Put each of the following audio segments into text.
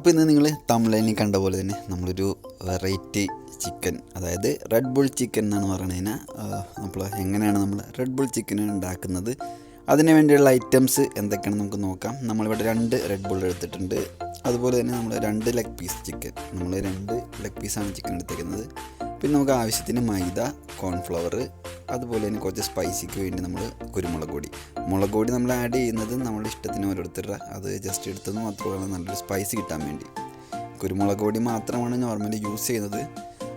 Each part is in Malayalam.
അപ്പോൾ ഇന്ന് നിങ്ങൾ തമിഴിൽ കണ്ട പോലെ തന്നെ നമ്മളൊരു വെറൈറ്റി ചിക്കൻ, അതായത് റെഡ് ബുൾ ചിക്കൻ എന്നാണ് പറയുന്നതിന്. നമ്മൾ എങ്ങനെയാണ് നമ്മൾ റെഡ് ബുൾ ചിക്കൻ ഉണ്ടാക്കുന്നത്, അതിന് വേണ്ടിയുള്ള ഐറ്റംസ് എന്തൊക്കെയാണെന്ന് നമുക്ക് നോക്കാം. നമ്മളിവിടെ 2 റെഡ് ബുൾ എടുത്തിട്ടുണ്ട്. അതുപോലെ തന്നെ നമ്മൾ 2 ലെഗ് പീസ് ചിക്കൻ, നമ്മൾ 2 ലെഗ് പീസാണ് ചിക്കൻ എടുത്തേക്കുന്നത്. പിന്നെ നമുക്ക് ആവശ്യത്തിന് മൈദ, കോൺഫ്ലവർ, അതുപോലെ തന്നെ കുറച്ച് സ്പൈസിക്ക് വേണ്ടി നമ്മൾ കുരുമുളക് പൊടി നമ്മൾ ആഡ് ചെയ്യുന്നത് നമ്മുടെ ഇഷ്ടത്തിന് ഓരോരുത്തരുടെ, അത് ജസ്റ്റ് എടുത്തത് മാത്രമാണ് നല്ലൊരു സ്പൈസി കിട്ടാൻ വേണ്ടി. കുരുമുളക് പൊടി മാത്രമാണ് നോർമലി യൂസ് ചെയ്യുന്നത്.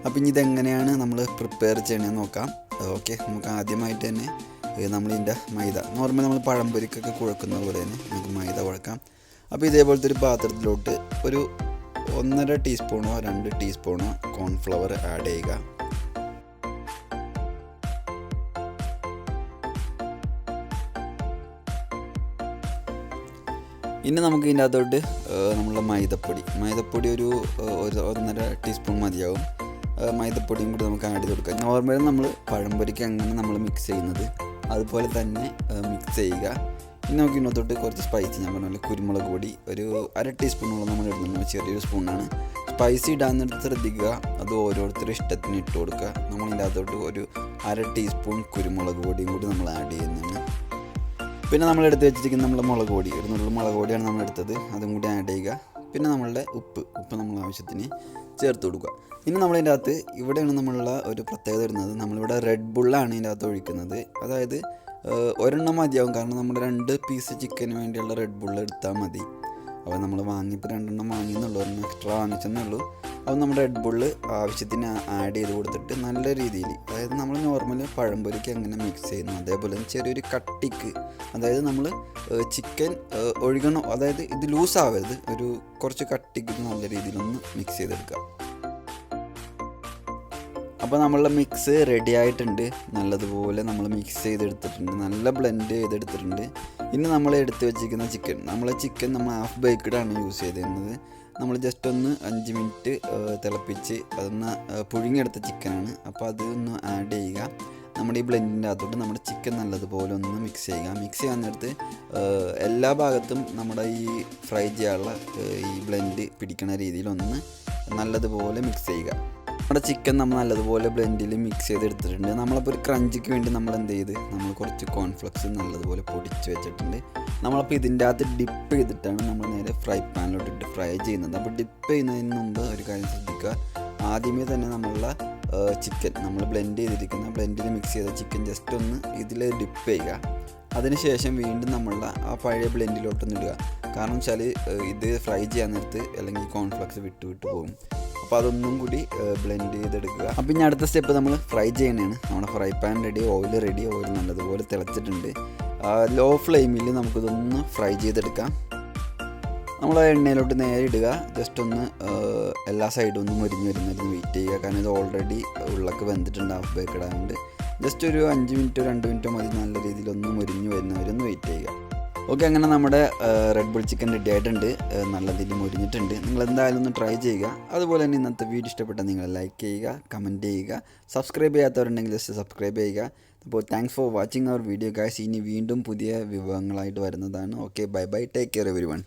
അപ്പം ഇനി ഇതെങ്ങനെയാണ് നമ്മൾ പ്രിപ്പയർ ചെയ്യണമെന്ന് നോക്കാം. ഓക്കെ, നമുക്ക് ആദ്യമായിട്ട് തന്നെ നമ്മളിതിൻ്റെ മൈദ നോർമൽ നമ്മൾ പഴംപൊരിക്കൊക്കെ കുഴക്കുന്ന പോലെ തന്നെ നമുക്ക് മൈദ കുഴക്കാം. അപ്പോൾ ഇതേപോലത്തെ ഒരു പാത്രത്തിലോട്ട് ഒരു 1.5 ടീസ്പൂണോ 2 ടീസ്പൂണോ കോൺഫ്ലവർ ആഡ് ചെയ്യുക. ഇനി നമുക്ക് ഇതിൻ്റെ അകത്തോട്ട് നമ്മളുടെ മൈദപ്പൊടി ഒരു 1.5 ടീസ്പൂൺ മതിയാവും. മൈദപ്പൊടിയും കൂടി നമുക്ക് ആഡ് ചെയ്ത് കൊടുക്കാം. നോർമലി നമ്മൾ പഴംപൊരിക്ക് അങ്ങനെ നമ്മൾ മിക്സ് ചെയ്യുന്നത് അതുപോലെ തന്നെ മിക്സ് ചെയ്യുക. ഇനി നമുക്ക് ഇതിനകത്തോട്ട് കുറച്ച് സ്പൈസി, ഞാൻ പറഞ്ഞ കുരുമുളക് പൊടി ഒരു 1/2 ടീസ്പൂണോളം നമ്മൾ ഇടുന്നുണ്ട്. ചെറിയൊരു സ്പൂണാണ്. സ്പൈസി ഇടാന്നിടത്ത് ശ്രദ്ധിക്കുക, അത് ഓരോരുത്തരുടെ ഇഷ്ടത്തിന് ഇട്ട് കൊടുക്കുക. നമ്മൾ ഇതിൻ്റെ അകത്തോട്ട് ഒരു 1/2 ടീസ്പൂൺ കുരുമുളക് പൊടിയും കൂടി നമ്മൾ ആഡ് ചെയ്യുന്നതാണ്. പിന്നെ നമ്മൾ എടുത്ത് വെച്ചിരിക്കുന്ന നമ്മുടെ മുളക് പൊടി, ഒരു നുള്ളു മുളക് പൊടിയാണ് നമ്മൾ എടുത്തത്, അതും കൂടി ആഡ് ചെയ്യുക. പിന്നെ നമ്മളുടെ ഉപ്പ് നമ്മൾ ആവശ്യത്തിന് ചേർത്ത് കൊടുക്കുക. ഇനി നമ്മളതിൻ്റെ അകത്ത് ഇവിടെയാണ് നമ്മളുള്ള ഒരു പ്രത്യേകത വരുന്നത്, നമ്മളിവിടെ റെഡ് ബുള്ളാണ് ഇതിൻ്റെ അകത്ത് ഒഴിക്കുന്നത്. അതായത് ഒരെണ്ണം മതിയാവും, കാരണം നമ്മുടെ 2 പീസ് ചിക്കന് വേണ്ടിയുള്ള റെഡ് ബുള്ള് എടുത്താൽ മതി. അപ്പോൾ നമ്മൾ വാങ്ങിയപ്പോൾ 2 എണ്ണം വാങ്ങിയെന്നുള്ളൂ, ഒരെണ്ണം എക്സ്ട്രാ വാങ്ങിച്ചെന്നുള്ളൂ. അപ്പോൾ നമ്മൾ റെഡ് ബുള്ള് ആവശ്യത്തിന് ആഡ് ചെയ്ത് കൊടുത്തിട്ട് നല്ല രീതിയിൽ, അതായത് നമ്മൾ നോർമലി പഴംപൊരിക്ക് എങ്ങനെ മിക്സ് ചെയ്യുന്നു അതേപോലെ തന്നെ ചെറിയൊരു കട്ടിക്ക്, അതായത് നമ്മൾ ചിക്കൻ ഒഴുകണം, അതായത് ഇത് ലൂസ് ആവരുത്, ഒരു കുറച്ച് കട്ടിക്ക് നല്ല രീതിയിലൊന്ന് മിക്സ് ചെയ്തെടുക്കുക. അപ്പോൾ നമ്മളുടെ മിക്സ് റെഡി ആയിട്ടുണ്ട്. നല്ലതുപോലെ നമ്മൾ മിക്സ് ചെയ്തെടുത്തിട്ടുണ്ട്, നല്ല ബ്ലെൻഡ് ചെയ്തെടുത്തിട്ടുണ്ട്. ഇനി നമ്മൾ എടുത്ത് വെച്ചിരിക്കുന്ന ചിക്കൻ, നമ്മൾ ഹാഫ് ബേക്ക്ഡാണ് യൂസ് ചെയ്തിരുന്നത്. നമ്മൾ ജസ്റ്റ് ഒന്ന് 5 മിനിറ്റ് തിളപ്പിച്ച് അതൊന്ന് പുഴുങ്ങിയെടുത്ത ചിക്കനാണ്. അപ്പോൾ അതൊന്ന് ആഡ് ചെയ്യുക. നമ്മുടെ ഈ ബ്ലെൻഡിൻ്റെ അകത്തോട്ട് നമ്മുടെ ചിക്കൻ നല്ലതുപോലെ ഒന്ന് മിക്സ് ചെയ്യുക. മിക്സ് ചെയ്യാൻ നേരത്ത് എല്ലാ ഭാഗത്തും നമ്മുടെ ഈ ഫ്രൈ ചെയ്യാനുള്ള ഈ ബ്ലെൻഡ് പിടിക്കുന്ന രീതിയിലൊന്ന് നല്ലതുപോലെ മിക്സ് ചെയ്യുക. നമ്മുടെ ചിക്കൻ നമ്മൾ നല്ലതുപോലെ ബ്ലെൻഡിൽ മിക്സ് ചെയ്തെടുത്തിട്ടുണ്ട്. നമ്മളപ്പോൾ ഒരു ക്രഞ്ചിക്ക് വേണ്ടി നമ്മൾ എന്ത് ചെയ്ത്, നമ്മൾ കുറച്ച് കോൺഫ്ലെക്സ് നല്ലതുപോലെ പൊടിച്ച് വെച്ചിട്ടുണ്ട്. നമ്മളപ്പോൾ ഇതിൻ്റെ അകത്ത് ഡിപ്പ് ചെയ്തിട്ടാണ് നമ്മൾ നേരെ ഫ്രൈ പാനിലോട്ടിട്ട് ഫ്രൈ ചെയ്യുന്നത്. അപ്പോൾ ഡിപ്പ് ചെയ്യുന്നതിന് മുമ്പ് ഒരു കാര്യം ശ്രദ്ധിക്കുക, ആദ്യമേ തന്നെ നമ്മളുടെ ചിക്കൻ നമ്മൾ ബ്ലെൻഡിൽ മിക്സ് ചെയ്ത ചിക്കൻ ജസ്റ്റ് ഒന്ന് ഇതിൽ ഡിപ്പ് ചെയ്യുക. അതിനുശേഷം വീണ്ടും നമ്മളുടെ ആ പഴയ ബ്ലെൻഡിലോട്ടൊന്ന് ഇടുക. കാരണം വെച്ചാൽ ഇത് ഫ്രൈ ചെയ്യാൻ നേരത്ത് അല്ലെങ്കിൽ കോൺഫ്ലെക്സ് വിട്ട് പോകും. അപ്പോൾ അതൊന്നും കൂടി ബ്ലെൻഡ് ചെയ്തെടുക്കുക. അപ്പോൾ ഇനി അടുത്ത സ്റ്റെപ്പ് നമ്മൾ ഫ്രൈ ചെയ്യണതാണ്. നമ്മുടെ ഫ്രൈ പാൻ റെഡി, ഓയിൽ നല്ലതുപോലെ തിളച്ചിട്ടുണ്ട്. ലോ ഫ്ലെയിമിൽ നമുക്കിതൊന്ന് ഫ്രൈ ചെയ്തെടുക്കാം. നമ്മൾ എണ്ണയിലോട്ട് നേരെ ഇടുക. ജസ്റ്റ് ഒന്ന് എല്ലാ സൈഡും ഒന്ന് മുരിഞ്ഞ് വരുന്നതിന് വെയിറ്റ് ചെയ്യുക. കാരണം ഇത് ഓൾറെഡി ഉള്ളൊക്കെ വെന്തിട്ടുണ്ട്, ഹാഫ് ബേക്ക്ഡ് ആയതുകൊണ്ട്. ജസ്റ്റ് ഒരു 5 മിനിറ്റോ 2 മിനിറ്റോ മതി നല്ല രീതിയിലൊന്ന് മുരിഞ്ഞ് വരുന്നവരൊന്ന് വെയിറ്റ് ചെയ്യുക. ഓക്കെ, അങ്ങനെ നമ്മുടെ റെഡ് ബുൾ ചിക്കൻ റെഡി ആയിട്ടുണ്ട്, നല്ല രീതിയിൽ മുരിഞ്ഞിട്ടുണ്ട്. നിങ്ങൾ എന്തായാലും ഒന്ന് ട്രൈ ചെയ്യുക. അതുപോലെ തന്നെ ഇന്നത്തെ വീഡിയോ ഇഷ്ടപ്പെട്ടാൽ നിങ്ങൾ ലൈക്ക് ചെയ്യുക, കമൻറ്റ് ചെയ്യുക. സബ്സ്ക്രൈബ് ചെയ്യാത്തവരുണ്ടെങ്കിൽ ജസ്റ്റ് സബ്സ്ക്രൈബ് ചെയ്യുക. അപ്പോൾ thanks for watching our video guys. ഇനി വീണ്ടും പുതിയ വിഭവങ്ങളായിട്ട് വരുന്നതാണ്. Okay, bye bye, take care everyone.